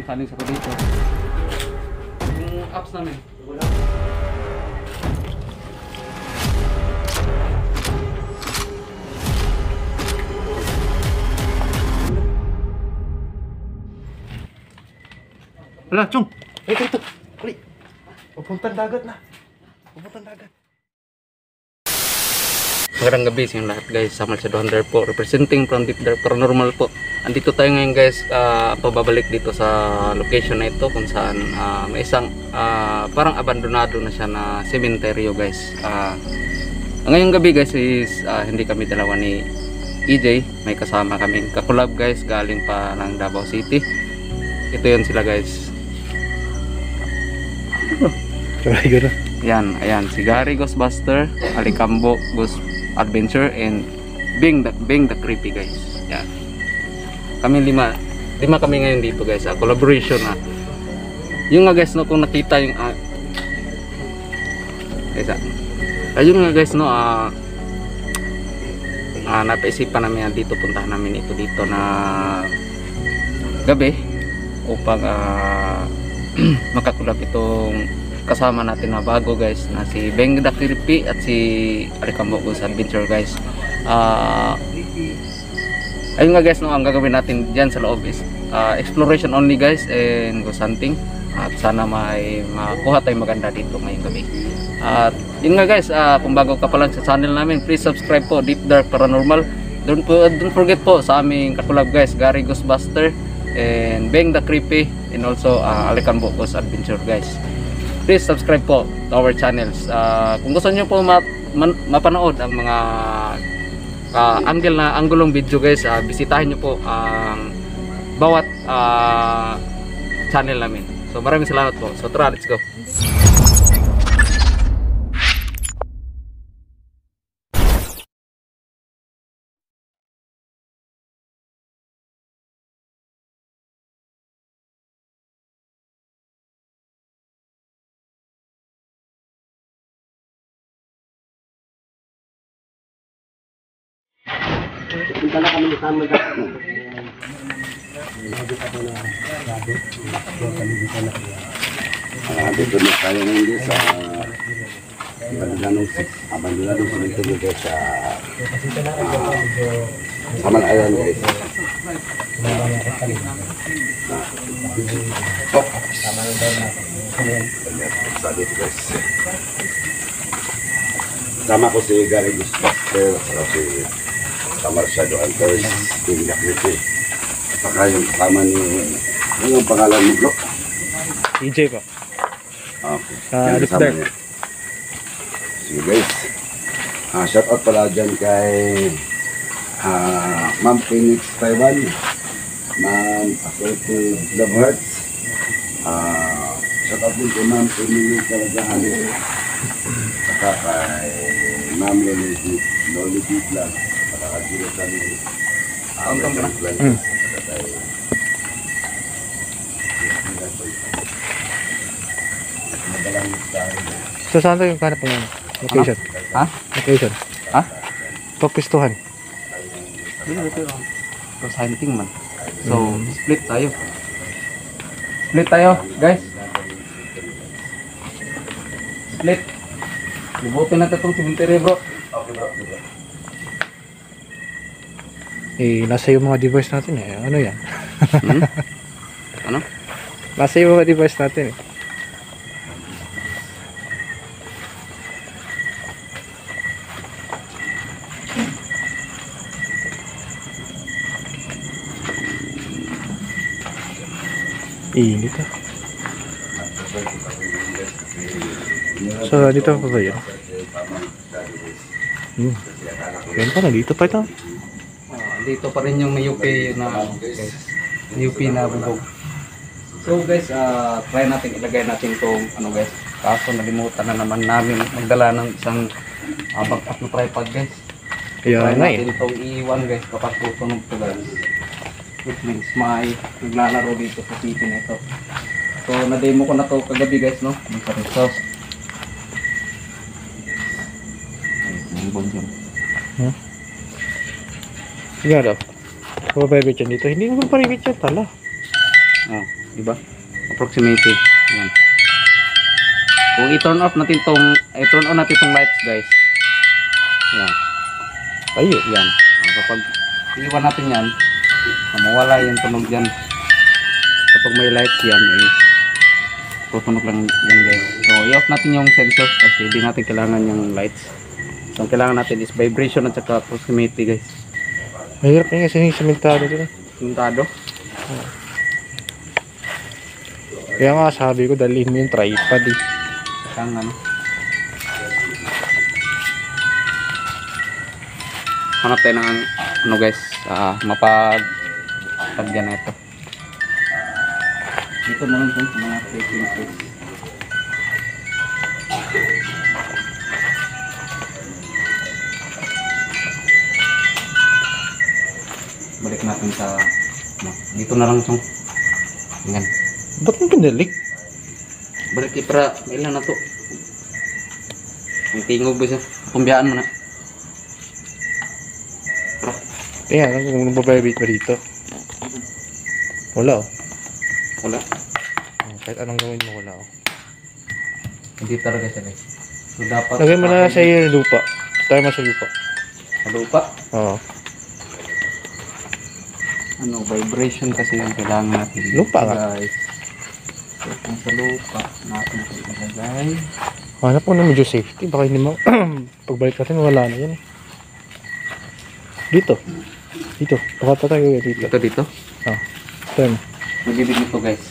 settings ako dito. Yung apps namin. Wala. Wala, Chong. Ito. Kali. Pupuntang dagat na. Pupuntang dagat. Magandang gabi sa inyo lahat guys, Samuel Saduhander po, representing from Deep Dark Paranormal po. Andito tayo ngayon guys, pababalik dito sa location na ito kung saan may isang parang abandonado na siya na sementeryo guys. Ngayong gabi guys is hindi kami dalawa ni EJ, may kasama kaming kakulab guys, galing pa ng Davao City. Ito yun sila guys. Yan, ayan, si Gary Ghostbuster, Alicambo Ghost Adventure, and Bing the Creepy guys. Yan. Kami lima kami ngayon dito guys, collaboration na. Yung nga guys no, kung nakita yung guys, ayun nga guys no, napaisipan namin dito, puntahan namin ito dito na gabi upang makakulab itong kasama natin na bago guys, na si Bing the Creepy at si Alicambo Ghost Adventure guys. Ayun nga guys no, ang gagawin natin dyan sa loob is exploration only guys and ghost hunting, at sana may makuha tayong maganda dito ngayong gabi. At yun nga guys, kung bago ka pa lang sa channel namin, please subscribe po, Deep Dark Paranormal. Don't forget po sa aming kakulab guys, Gary Ghostbuster and Bing the Creepy, and also Alicambo Ghost Adventure guys. Please subscribe po to our channels. Kung gusto nyo po mapanood ang mga anggulong video guys, bisitahin nyo po ang bawat channel namin. So maraming salamat po. So tara, let's go. Punta na kami sama dapat. Dito na tayo ngayon sa Abandonados Cemetery guys, sa Malayan guys. Sama ko si Gary Ghostbuster, si Samuel Saduhander, Bing the Creepy. Saka yung kasama ni, ano yung pangalan mo bro? EJ po. Okay. Deep Dark. Sige guys. Shout out pala dyan kay Ma'am Phoenix Taiwan, Ma'am Assorted Love Hearts. Shout out din kay Ma'am Phoenix Talagahan. Saka kay Ma'am Loli D Vlog. Nakakagiro sa ni So saan tayo yung kanap ng location? Ha? Location? Ha? Papistuhan? Dito ghost hunting man. So split tayo guys. Split. Libutin natin itong cemetery bro. Okay bro. Nasa yung mga device natin eh. Ano yan? Ano? Nasa yung mga device natin eh. Init ah. So dito pa ba yun? Yan pa, nandito pa ito. Dito pa rin yung may UP na UP na bubog. So guys, try natin ilagay natin itong ano guys. Kaso nalimutan na naman namin magdala ng isang backup na tripod guys. Kaya try nga natin itong iiwan guys kapag tutunog ito guys. Which means may naglalaro dito sa city na ito. So na-demo ko na to kagabi guys no. Sa resource. Ay, bonjong. Sige daw. Kung mapapagit yan dito, hindi mo mapapagit yan tala. di ba? Approximately. Yan. Kung i-turn on natin tong lights, guys. Yan. Ayun. Yan. Kapag iwan natin yan, mawala yung tunog dyan. Kapag may lights yan, tutunog lang yan, guys. So, i-off natin yung sensor kasi hindi natin kailangan yung lights. So, ang kailangan natin is vibration at saka proximity, guys. Mahirap yun kasi yung sementado dito. Puntado. Kaya nga sabi ko, dalhin mo yung tripod eh. Ang ano. Hanap tayo ng ano, guys, mapagtagyan na ito. Dito na lang sa mga frequencies. Balik natin sa dito na lang itong yan. Ba't mo pinalik? Balik para ilan na to. Ang tingog ba siya? Pumbiyaan mo na. Tingnan lang kung nababibrate ba dito. Wala oh. Wala. Kahit anong gawin mo, wala oh. Hindi talaga siya, guys. So dapat Lagay mo na sa iyo lupa. Tayo mo sa lupa. sa lupa. Oo. Ano, vibration kasi yung kailangan natin. Lupa nga. Guys. So kung sa lupa natin ito ilagay. Hanap mo na medyo safety. Baka hindi mo pagbalik natin wala na yan eh. Dito. Dito. Baka tayo dito. Dito. Oh. Turn. Magibig ito, guys.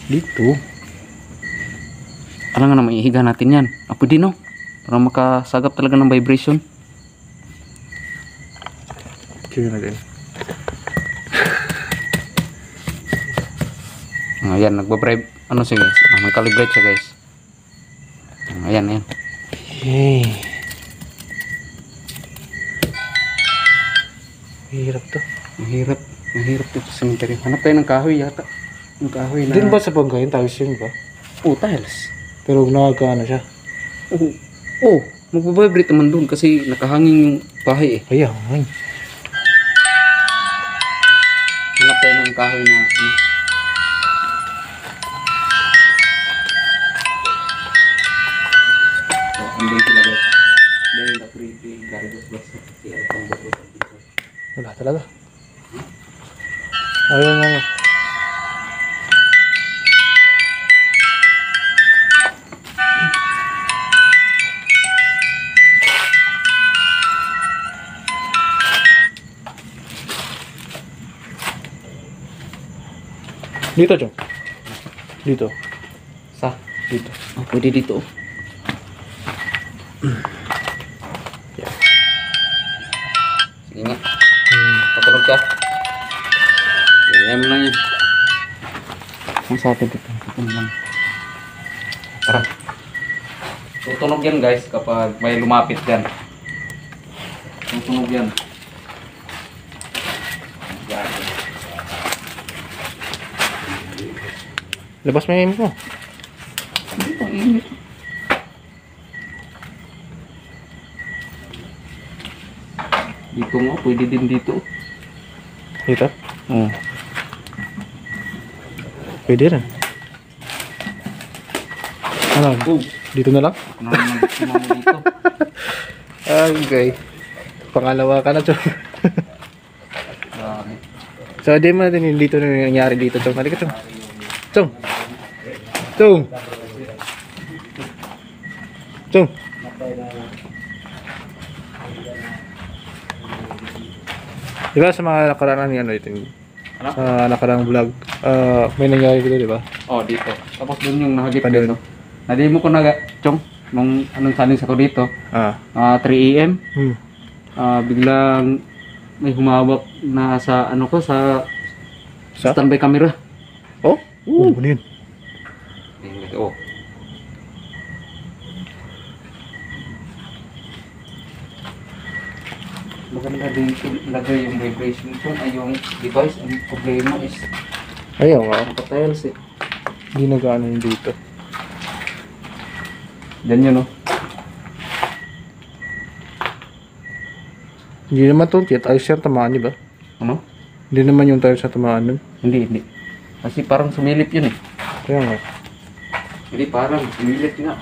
Dito. Alam nga na maihiga natin yan. Apo din, no? Para makasagap talaga ng vibration. Kaya na din. Ayan, nagbabribe. Ano siya, guys? Nag-calibrate siya, guys. Ayan, ayan. Yay. Mahirap to. Mahirap. Mahirap ito sa cemetery. Hanap tayo ng kahoy yata. Yung kahoy na... Din ba sa bangkayin tayo yun ba? Oh, tiles. Pero nakakaano siya. Oh, magbabibrate naman doon kasi nakahanging yung bahay eh. Kaya nga. Hanap tayo ng kahoy na... Ano. Oh, andun sila, guys. Dahil na creepy, garigos bus. Wala talaga. Ayun nga. Dito, Chong. Dito. Sa? Dito. Oh, pwede dito. Sige nga. Patulog ka. Ayan mo lang yan. Ang sa atin dito. Tutunog lang. Tara. Tutunog yan, guys, kapag may lumapit dyan. Tutunog yan. Yan. Labas mo yung mo. Dito, init. Dito nga, pwede din dito. Dito? Oo. Pwede rin. Ano? Oh. Dito na lang? Ano naman gusto mo dito? Okay. Pangalawa ka na, Chong. Grabe. So, di mo natin yung dito na nangyari dito, Chong. Halika, Chong. Chong! Chong! Chong! Di ba sa mga nakaraan ano ito? Ano? Sa nakaraang vlog, may nangyari dito, di ba? Oh, dito. Tapos dun yung nahagip Pa dun. dito. Nadi mo ko na, Chong, nung anong saling sa ko dito. 3 AM. Biglang may humawak na sa ano ko sa standby camera. Oh? Ano yun? Oh. Maganda dito ilagay yung vibration ko ay yung device. Ang problema is Ayaw nga. naka-tiles eh. Hindi na gaano yung dito. Yan yun oh. Hindi naman ito. Ayos yan tamaan, di ba? Ano? Hindi naman yung tiles na tumaan nun. Hindi. Kasi parang sumilip yun eh. Kaya nga. Hindi parang sumilip nga.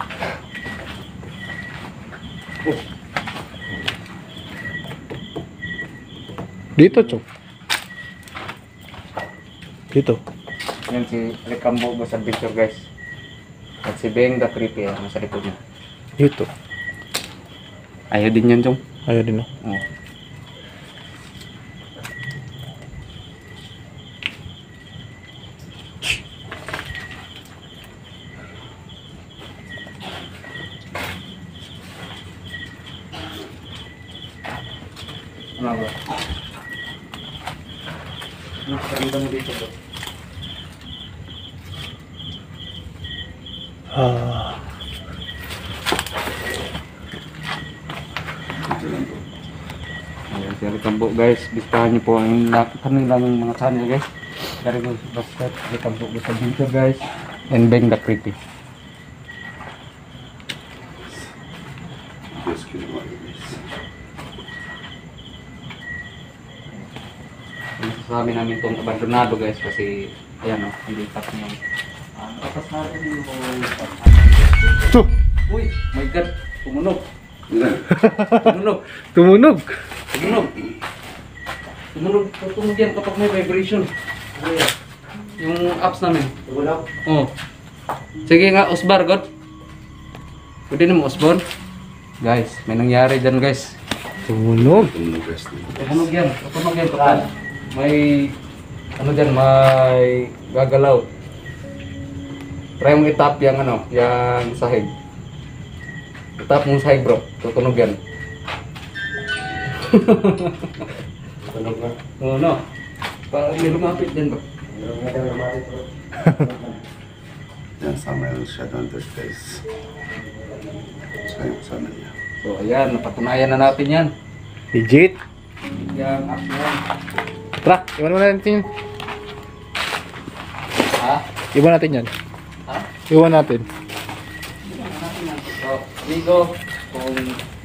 Oh, Dito, Chong. Dito. yan si Recambo Ghost Adventure guys. At si Beng the Creepy nasa likod niya. Dito. Ayaw din yan, Chong. Ayaw din, no? Oh. Ano ba? Ano sa mo dito bro? Ayan, si Recambo guys. Bisitahan niyo po ang kanilang mga channel guys. Dari ko basta Recambo Ghost Adventure guys. And Beng the Creepy. Yes, kinuha guys. Sasabi namin itong abandonado guys kasi ayan o, hindi pa yung tapos natin yung Tuh! uy, my god, tumunog Yan. tumunog Tumunog! tumunog yan kapag may vibration yung apps namin oh. Sige nga, Osbar God pwede naman Osborn guys, may nangyari dyan guys. Tumunog! Tumunog guys. Tutunog yan kapag may ano dyan, may gagalaw. Try mong itap yung ano, yung sahig. Itap mong sahig bro, tutunog yan. Tunog na. Oo no, parang may lumapit dyan bro. Yan, sama yung Shadow Hunters guys. Sana niya. So ayan, napatunayan na natin yan. Legit! Yung apps na yan. Tara, iwan mo natin yun. Ha? Iwan natin yan. Ha? Iwan natin. So, Rigo, kung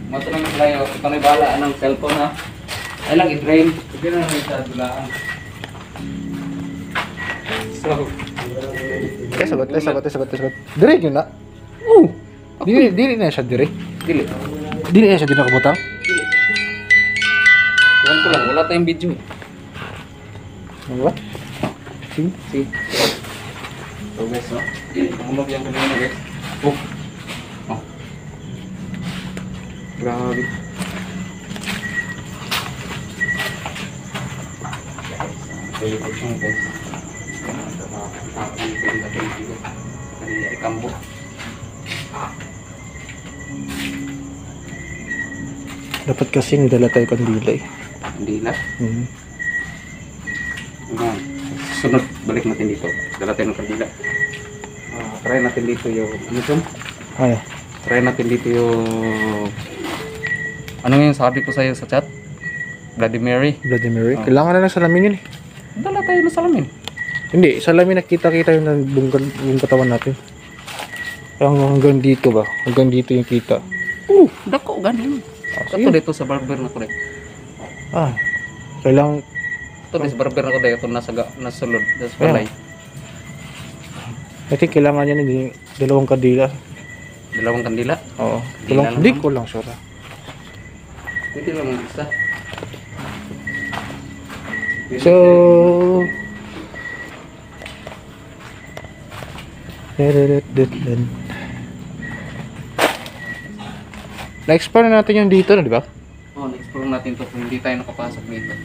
matanong kayo, ikaw may bahala ng cellphone ha. Ay lang, i-drain. Hindi na naman sa dulaan. So, Sagot. Dire yun na. Oo. Dili na siya dire. dili. Dili na siya din nakabutang. Iwan ko lang, wala tayong video. Ano ba? Sige. See? So guys, no? Tumunog yan kanina guys. Oh. Oh. Grabe. Okay, ito guys. Recambo. Dapat kasi nidala tayo kandila eh. Hindi na. Ayan. Sunod, balik natin dito. Dala tayo ng kandila. Try natin dito yung ano ito? Ano? Try natin dito yung ano yung sabi ko sa'yo sa chat? Bloody Mary. Bloody Mary. Oh. Kailangan na ng salamin yun eh. Dala tayo ng salamin. Hindi, salamin nakita-kita yung buong katawan natin. Hanggang dito ba? Hanggang dito yung kita. Dako ganun. Ito dito sa barber na ko dito. Kailangan Ito dito sa barber na ko dito nasa sulod. Nasa palay. I think kailangan niya ng dalawang kandila. Dalawang kandila. Oo. Kandila lang Hindi lang. ko lang sure. Pwede lang ang isa. So na-explore na natin yung dito na, di ba? Oh, na-explore natin to kung hindi tayo nakapasok dito.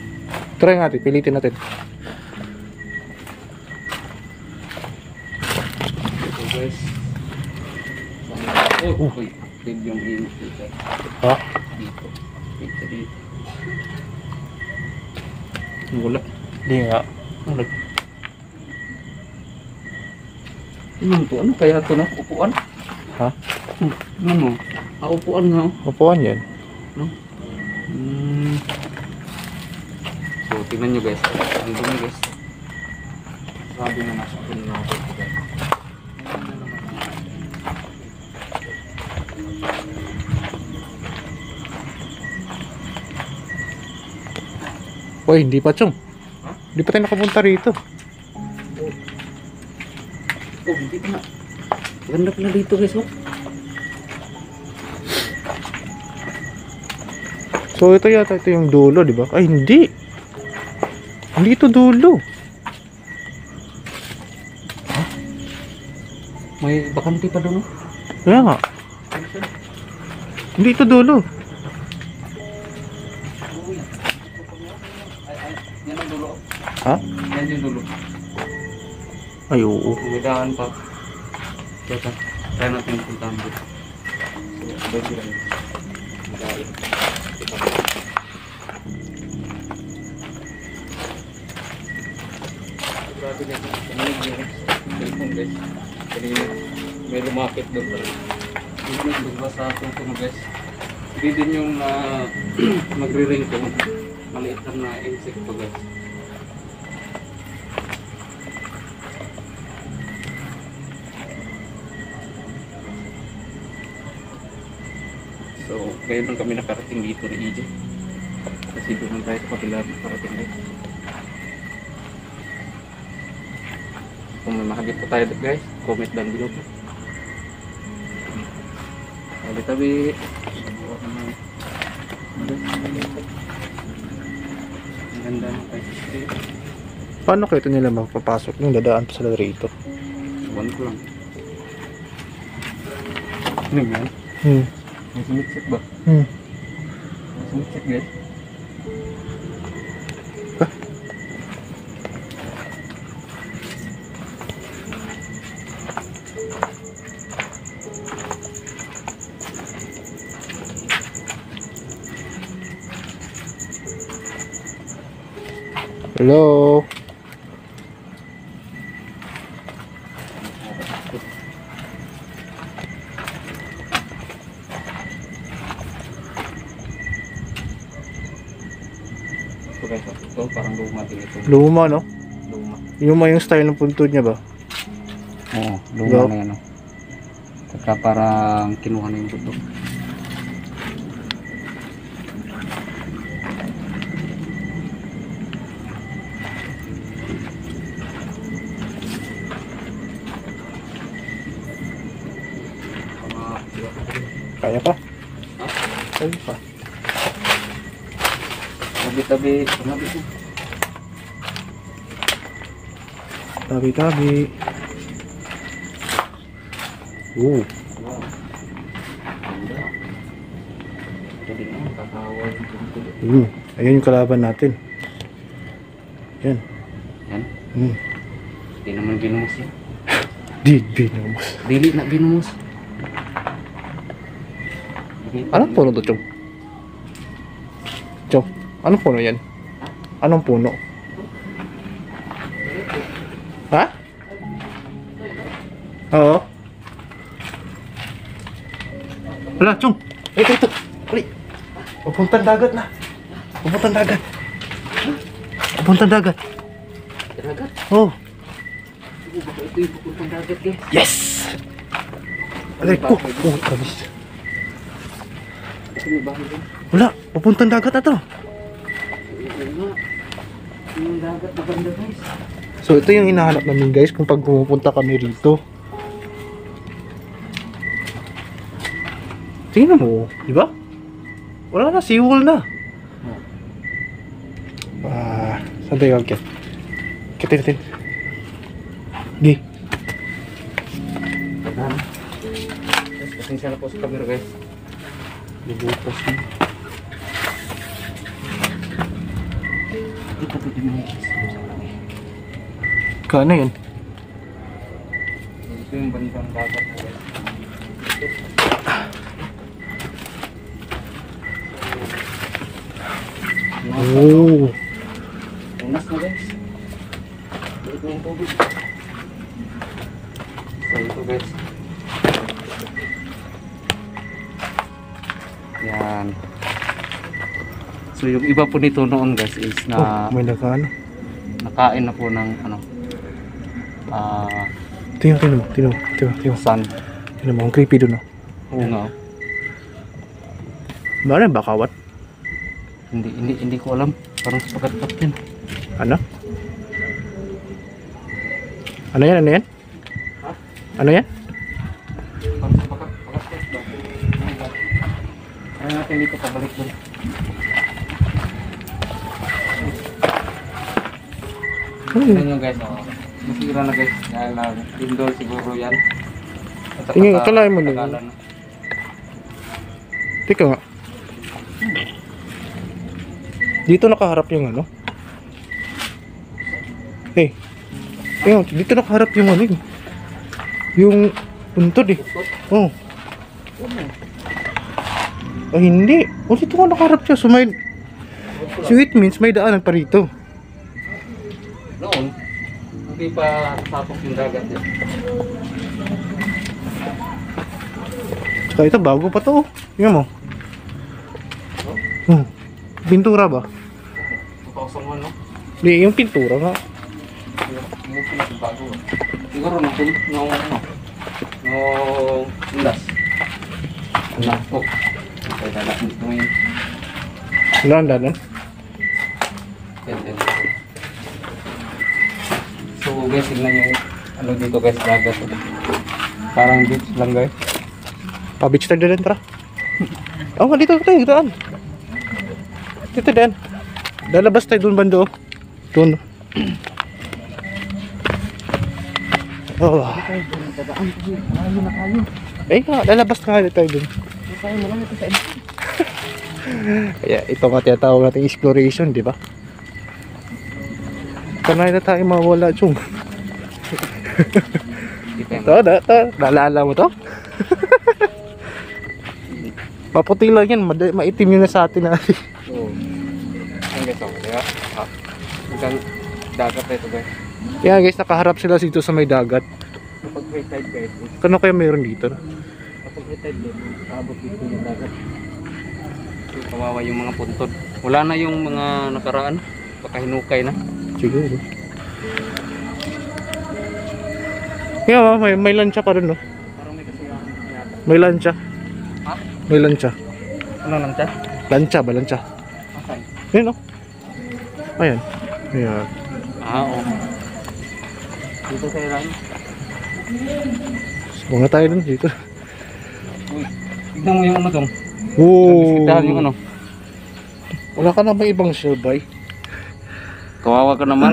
Try natin, pilitin natin. So guys. Uy, big yung init dito. Ha? Dito. Dito. Wala. Hindi nga. Ano? To? Ano kaya ito na? Upuan? Ha? Ano? Upuan nga. Upuan yan. No? So, tingnan nyo guys. Ang dumi guys. Sabi na nasa akin na ako. Uy, hindi pa, Chong. Ha? Di pa tayo nakapunta rito. Oh, hindi pa nga. Ganda pala dito guys, oh. So ito yata ito yung dulo, di ba? Ay hindi. Hindi ito dulo. May bakante pa doon, oh. Kaya nga. Hindi ito dulo. Yan ang dulo. Ha? Yan yung dulo. Ay oo. May daan pa. Teka, try natin puntahan dito. So, doon sila yun. Magaling. Grabe guys, tuminig yun. Cellphone guys. Kanina, may lumakit doon pa rin. Hindi yung diba sa tutunog guys. Hindi din yung magre-ring ko. Maliit lang na insect to guys. So, ngayon lang kami nakarating dito ni EJ. Kasi doon lang tayo sa kapila nakarating dito. Kung may makagit po tayo guys, comment down below po. Tabi-tabi. Ang ganda ng guys. Paano kayo ito nila mapapasok yung dadaan pa sila rito? Iwan ko lang. Ano yan? May sumitsik ba? May sumitsik guys. Hello? Ito guys, ito parang luma din ito. Luma, no? Luma. Luma yung style ng puntod niya ba? Oo, luma na yan. Saka parang kinuha na yung buto. Kaya pa? Ha? Kaya pa. Tabi-tabi, tabi ko. Tabi-tabi. Wow. Ganda. Ito din ang kakawal. Ayun yung kalaban natin. Yan. Yan. Di naman binumus yan. Di binumus. Dili na binumus. Anong puno to, Chong? Chong, anong puno yan? Anong puno? Ha? Oo. Wala, Chong. Ito. Uli. Pupuntang dagat na. Pupuntang dagat. Pupuntang dagat. Dagat? Oh. Ito yung pupuntang dagat guys. Yes! Alay ko. Oh, kabis. Ito may bahay doon. Wala, pupuntang dagat na to. Yung dagat na ganda guys. So ito yung hinahanap namin guys kung pag pumupunta kami rito. Tingnan mo, di ba? Wala na, seawall na. Saan tayo agad? Kitin natin. Gi. Pasensya na po sa camera guys. Nabutas na. Ito po din mga guys. Kano yun? Ito yung bandang dagat na guys. Oh. Unas na guys. Ito yung tubig. So ito guys. Yan. So yung iba po nito noon guys is na May nakaano. nakain na po ng ano Tingnan mo. sand. Tingnan mo, ang creepy dun, no? Oo nga. Bakit bakawat? Hindi ko alam. Parang sapagat yan. Ano? Ano yan? Ano yan? Ha? Ano yan? Bakat guys. Ano natin dito pabalik doon. Tingnan nyo guys, oh. Masira na guys. Dahil lindol siguro yan. At saka Tingnan, sa kalahin mo lang. katagalan. Teka nga. Dito nakaharap yung ano? Eh. Ayun, dito nakaharap yung ano eh. Yung puntod eh. Oh. Oh, hindi. Oh, dito ka nakaharap siya. So may... So it means may daanan pa rito. Noon, hindi pa tapos yung dagat yan. Kaya ito, bago pa to. Tingnan mo. Oh. Pintura ba? 2001, no? Di, yung pintura nga. Yung pinagbago. Siguro nung ulas. Ulas po. Kaya dalat dito ngayon. Wala ang danan. So guys, tignan nyo ano dito guys, dagat. Parang beach lang guys. Pa-beach tayo din, tara. Oh, nga dito tayo, daan. Dito din. Lalabas tayo doon bando. Doon. Oh. Eh, lalabas na tayo doon. Kaya ito nga tinatawag natin exploration, di ba? Kanay na tayo mawala, Chung. Ito, naalala mo to? Maputi lang yan, maitim yun na sa atin natin. Oo. Ang guys, kaya hanggang dagat na ito guys. Kaya guys, nakaharap sila dito sa may dagat. Kapag high tide guys, Kano kaya mayroon dito? kapag high tide guys, abot dito yung dagat. So, kawawa yung mga puntod. Wala na yung mga nakaraan, baka hinukay na. Siguro. Kaya may lancha pa rin, no? Parang may kasiyahan yata. May lancha. Ha? May lancha. Ano lang siya? Lancha ba? Lancha. Asan? Ayan, no? Ayan. Ayan. Oo. Dito sa Iran. Bunga tayo dun dito. Uy, tignan mo yung ano dong. Oh. Biskitahan yung ano. Wala ka na ba ibang shellbay? Kawawa ka naman.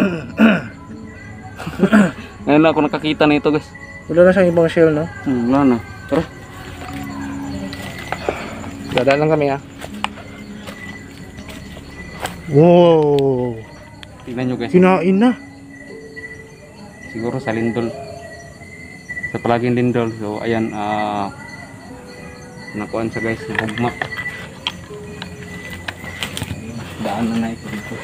Ngayon lang ako nakakita na ito guys. Wala na siyang ibang shell, no? Wala na. Tara. Dadaan lang kami, ha? Wow! Tignan nyo guys. Kinain na. Siguro sa lindol. Sa palaging lindol. So ayan, nakuhaan siya guys, nabugma. Daan na ito dito.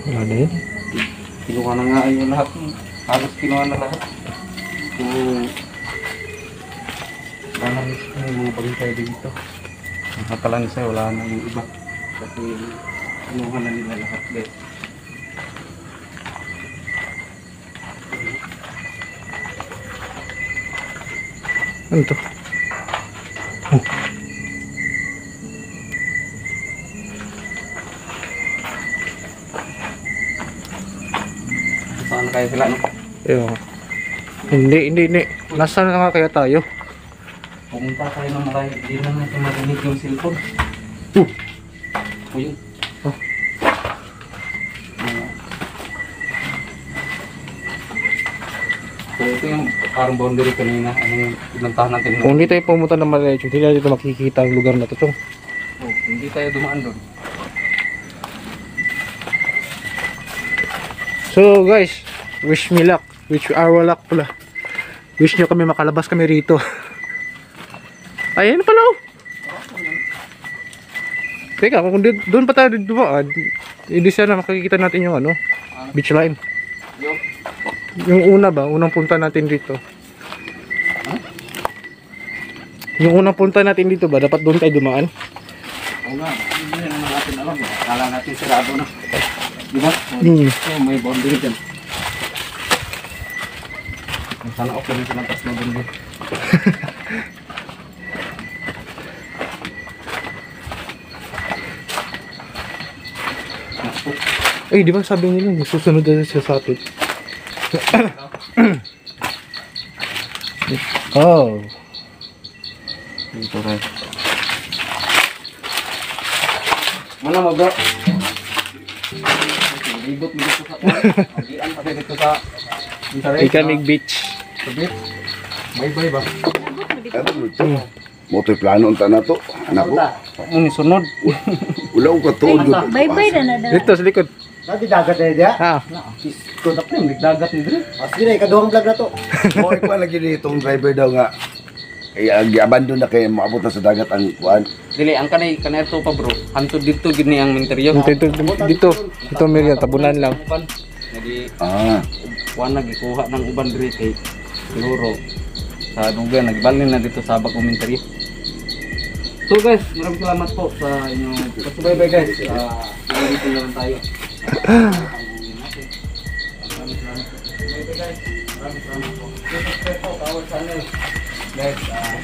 Ano yun? Kinuha na nga yung lahat. Halos kinuha na lahat. So wala na yung mga pagintay dito. Nakatalan siya, wala na yung iba. Kasi kinuha na nila lahat guys. Ano to? Oh. Saan kaya sila no? Ayun. Hindi. Nasaan na nga kaya tayo? Pumunta tayo ng malayo, hindi na natin marinig yung cellphone. Uy. Oh. So ito yung parang boundary kanina. Ano yung pinuntahan natin? Kung hindi tayo pumunta ng Malayo, hindi natin makikita ang lugar na to. Chong. Oh, hindi tayo dumaan doon. So guys, wish me luck. Wish our luck pala. Wish nyo kami makalabas kami rito. Ayan pala oh. Teka, kung doon pa tayo dumaan, hindi sana makikita natin yung ano, beach line. Yung? Yung una ba, unang punta natin dito. Yung unang punta natin dito ba, dapat doon tayo dumaan? Oo nga, hindi naman natin alam. Akala natin sirado na. Diba? So, may boundary dyan. Sana okay na silang tas na boundary. Eh, di ba sabi nila, susunod na siya sa atin. Oh. Dito guys. Mana mo bro? Libot mo dito sa Agian pa dito sa Ikamig Beach. Sabit. Bye-bye ba? Ano ito? Moto'y plano ang na to. Anak ko. Ang sunod. Wala ko katuod. Bye-bye na daw. Dito sa likod. Dati dagat na dia. Ha. Kodak na yung dagat ni Dre. Sige na, ikaduhang vlog na to. Mo ikaw lagi itong driver daw nga. Gi-abandon na kay maabot na sa dagat ang kuan. Dili ang kanay to pa bro. Hantod dito gini ang interior. Dito Miriam, tabunan lang. Nagi Ah, gikuha ng uban diri kay siguro sa dugan nagbalin na dito sa bagong interior. So guys, maraming salamat po sa inyong pagsubaybay guys. Dito lang tayo. Maraming salamat po. Bye guys. Maraming salamat po. Subscribe po sa our channel. Guys,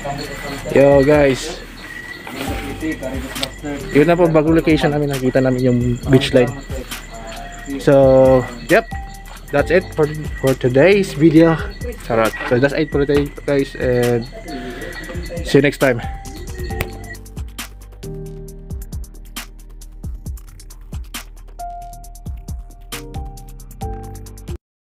kami sa Yo guys. Channel. Yun na po, bagong location namin. Nakita namin yung beach line. So, yep. That's it for today's video. Sarap. So, that's it for today guys. And see you next time.